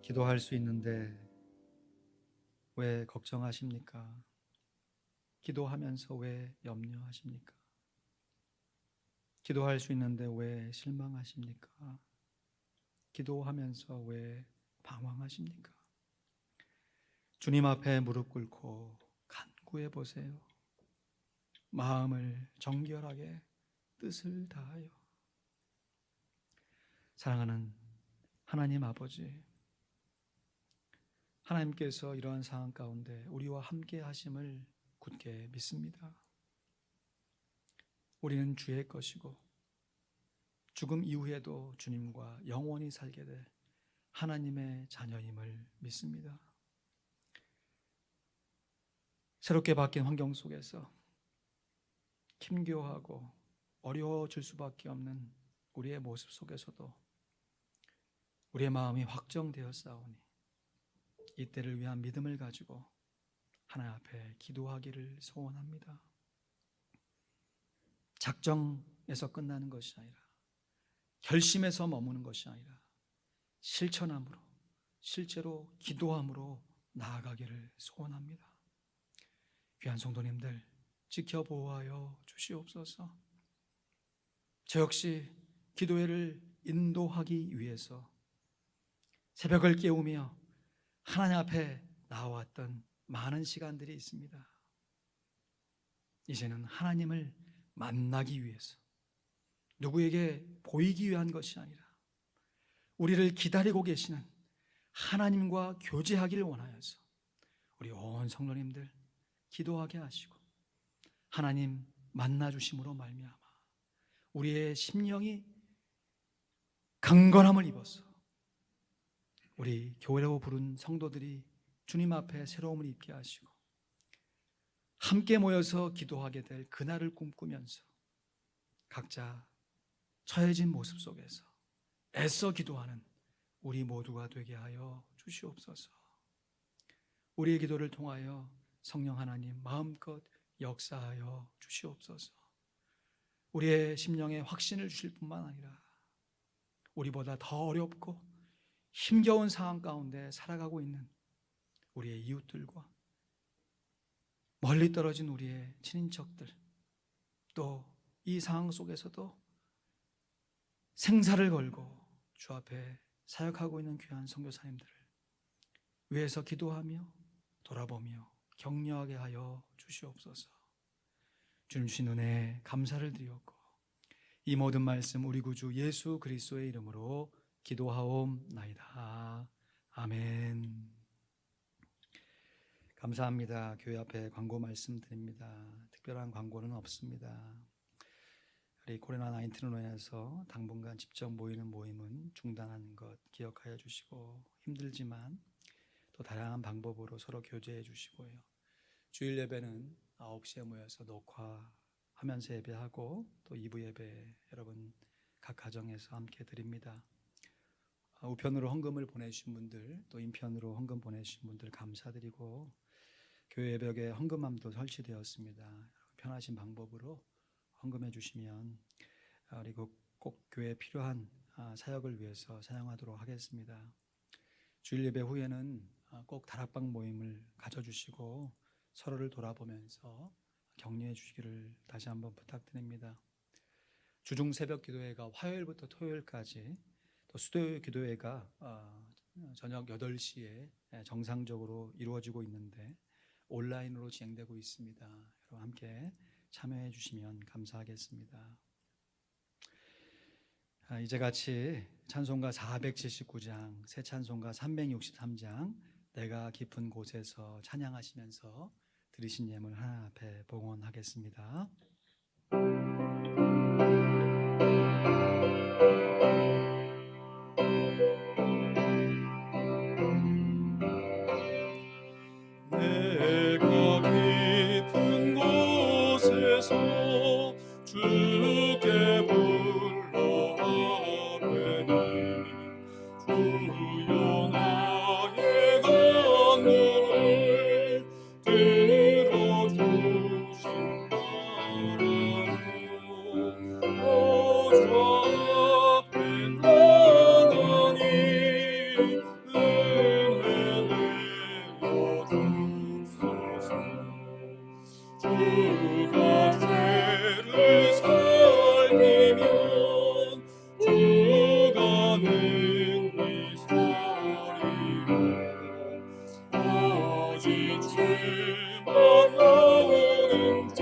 기도할 수 있는데 왜 걱정하십니까? 기도하면서 왜 염려하십니까? 기도할 수 있는데 왜 실망하십니까? 기도하면서 왜 방황하십니까? 주님 앞에 무릎 꿇고 간구해 보세요. 마음을 정결하게 뜻을 다하여. 사랑하는 하나님 아버지, 하나님께서 이러한 상황 가운데 우리와 함께 하심을 굳게 믿습니다. 우리는 주의 것이고 죽음 이후에도 주님과 영원히 살게 될 하나님의 자녀임을 믿습니다. 새롭게 바뀐 환경 속에서 힘겨워하고 어려워질 수밖에 없는 우리의 모습 속에서도 우리의 마음이 확정되어 싸우니 이때를 위한 믿음을 가지고 하나님 앞에 기도하기를 소원합니다. 작정에서 끝나는 것이 아니라, 결심에서 머무는 것이 아니라 실천함으로, 실제로 기도함으로 나아가기를 소원합니다. 귀한 성도님들, 지켜보아여 주시옵소서. 저 역시 기도회를 인도하기 위해서 새벽을 깨우며 하나님 앞에 나와왔던 많은 시간들이 있습니다. 이제는 하나님을 만나기 위해서, 누구에게 보이기 위한 것이 아니라 우리를 기다리고 계시는 하나님과 교제하기를 원하여서 우리 온 성도님들 기도하게 하시고 하나님 만나주심으로 말미암아 우리의 심령이 강건함을 입어서 우리 교회라고 부른 성도들이 주님 앞에 새로움을 입게 하시고 함께 모여서 기도하게 될 그날을 꿈꾸면서 각자 처해진 모습 속에서 애써 기도하는 우리 모두가 되게 하여 주시옵소서. 우리의 기도를 통하여 성령 하나님 마음껏 역사하여 주시옵소서. 우리의 심령에 확신을 주실 뿐만 아니라 우리보다 더 어렵고 힘겨운 상황 가운데 살아가고 있는 우리의 이웃들과 멀리 떨어진 우리의 친인척들, 또 이 상황 속에서도 생사를 걸고 주 앞에 사역하고 있는 귀한 선교사님들을 위해서 기도하며 돌아보며 격려하게 하여 주시옵소서. 주님 주신 은혜에 감사를 드리옵고 이 모든 말씀 우리 구주 예수 그리스도의 이름으로 기도하옵나이다. 아멘. 감사합니다. 교회 앞에 광고 말씀드립니다. 특별한 광고는 없습니다. 우리 코로나19로 인해서 당분간 직접 모이는 모임은 중단하는 것 기억하여 주시고, 힘들지만 또 다양한 방법으로 서로 교제해 주시고요. 주일 예배는 9시에 모여서 녹화하면서 예배하고 또 2부 예배 여러분 각 가정에서 함께 드립니다. 우편으로 헌금을 보내주신 분들, 또 인편으로 헌금 보내주신 분들 감사드리고, 교회 예배에 헌금함도 설치되었습니다. 편하신 방법으로 헌금해 주시면 그리고 꼭 교회에 필요한 사역을 위해서 사용하도록 하겠습니다. 주일 예배 후에는 꼭 다락방 모임을 가져주시고 서로를 돌아보면서 격려해 주시기를 다시 한번 부탁드립니다. 주중 새벽 기도회가 화요일부터 토요일까지, 또 수도요 기도회가 저녁 8시에 정상적으로 이루어지고 있는데 온라인으로 진행되고 있습니다. 여러분 함께 참여해 주시면 감사하겠습니다. 이제 같이 찬송가 479장, 새 찬송가 363장 내가 깊은 곳에서 찬양하시면서 들으신 예물 하나 앞에 봉헌하겠습니다. 내가 깊은 곳에서 주께 불러 아뢰니 주여 나의 간구를 들어주신 바라고 주 앞에 나가니 은혜 내려주소서. 주가 죄를 살피면 주가 능히 살리오. 오직 죄만 나오는 때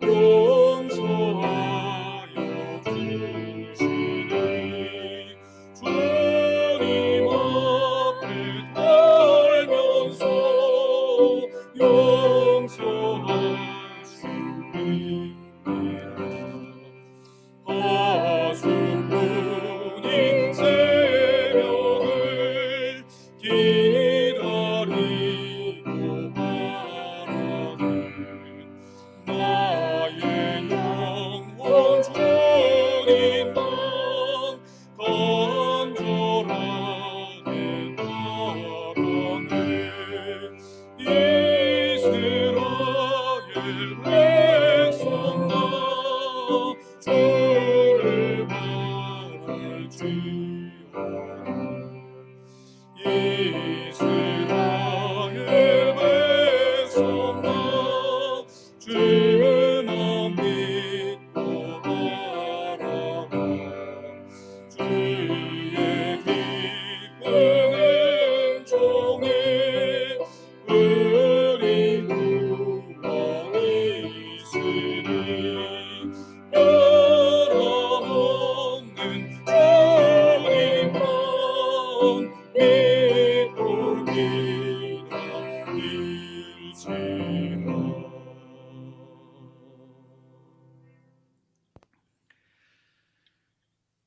용서하여 주시니 주님 앞에 떨면서 용서하시니라. 하수뿐인 새벽을 기다리고 바라보니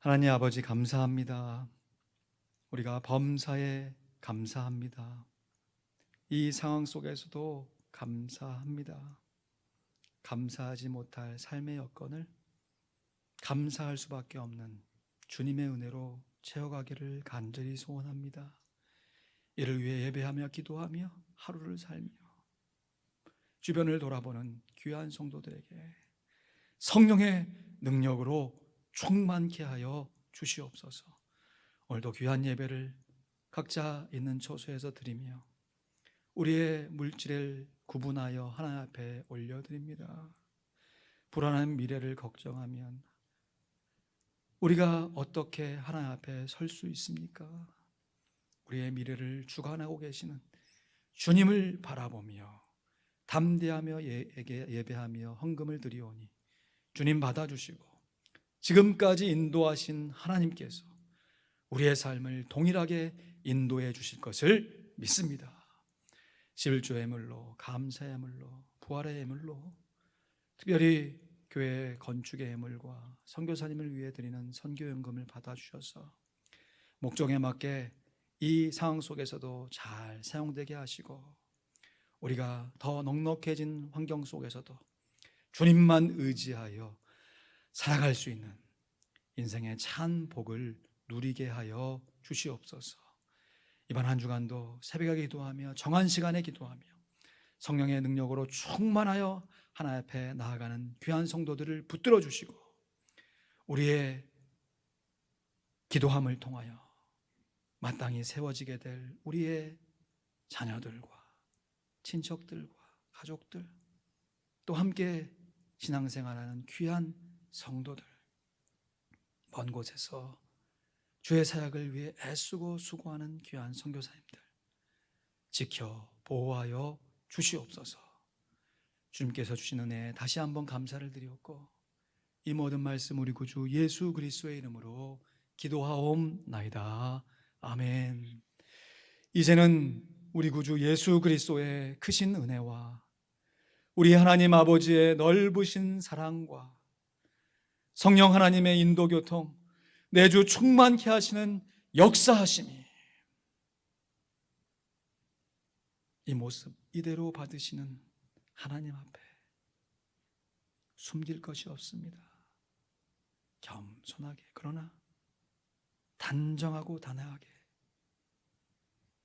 하나님 아버지 감사합니다. 우리가 범사에 감사합니다. 이 상황 속에서도 감사합니다. 감사하지 못할 삶의 여건을 감사할 수밖에 없는 주님의 은혜로 채워가기를 간절히 소원합니다. 이를 위해 예배하며 기도하며 하루를 살며 주변을 돌아보는 귀한 성도들에게 성령의 능력으로 충만케 하여 주시옵소서. 오늘도 귀한 예배를 각자 있는 처소에서 드리며 우리의 물질을 구분하여 하나님 앞에 올려드립니다. 불안한 미래를 걱정하면 우리가 어떻게 하나님 앞에 설 수 있습니까? 우리의 미래를 주관하고 계시는 주님을 바라보며 담대하며 예배하며 헌금을 드리오니 주님 받아주시고 지금까지 인도하신 하나님께서 우리의 삶을 동일하게 인도해 주실 것을 믿습니다. 11조 예물로, 감사의 예물로, 부활의 예물로, 특별히 교회 건축의 예물과 선교사님을 위해 드리는 선교연금을 받아주셔서 목적에 맞게 이 상황 속에서도 잘 사용되게 하시고 우리가 더 넉넉해진 환경 속에서도 주님만 의지하여 살아갈 수 있는 인생의 찬 복을 누리게 하여 주시옵소서. 이번 한 주간도 새벽에 기도하며 정한 시간에 기도하며 성령의 능력으로 충만하여 하나님 앞에 나아가는 귀한 성도들을 붙들어 주시고 우리의 기도함을 통하여 마땅히 세워지게 될 우리의 자녀들과 친척들과 가족들, 또 함께 신앙생활하는 귀한 성도들, 먼 곳에서 주의 사역을 위해 애쓰고 수고하는 귀한 선교사님들 지켜 보호하여 주시옵소서. 주님께서 주신 은혜에 다시 한번 감사를 드리옵고 이 모든 말씀 우리 구주 예수 그리스도의 이름으로 기도하옵나이다. 아멘. 이제는 우리 구주 예수 그리스도의 크신 은혜와 우리 하나님 아버지의 넓으신 사랑과 성령 하나님의 인도교통, 내주 충만케 하시는 역사하심이 이 모습 이대로 받으시는 하나님 앞에 숨길 것이 없습니다. 겸손하게, 그러나 단정하고 단호하게,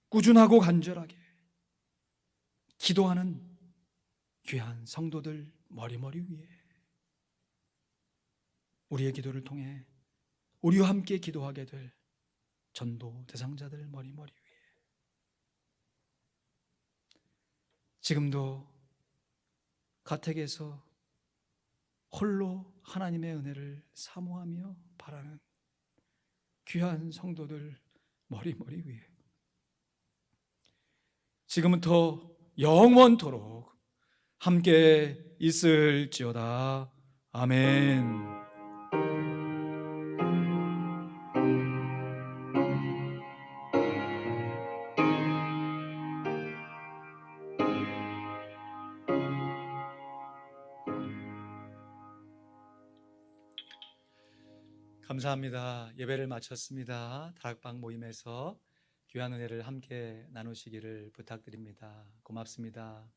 꾸준하고 간절하게 기도하는 귀한 성도들 머리머리 위에 우리의 기도를 통해 우리와 함께 기도하게 될 전도 대상자들 머리머리 위에 지금도 가택에서 홀로 하나님의 은혜를 사모하며 바라는 귀한 성도들 머리머리 위에 지금부터 영원토록 함께 있을지어다. 아멘. 감사합니다. 예배를 마쳤습니다. 다락방 모임에서 귀한 은혜를 함께 나누시기를 부탁드립니다. 고맙습니다.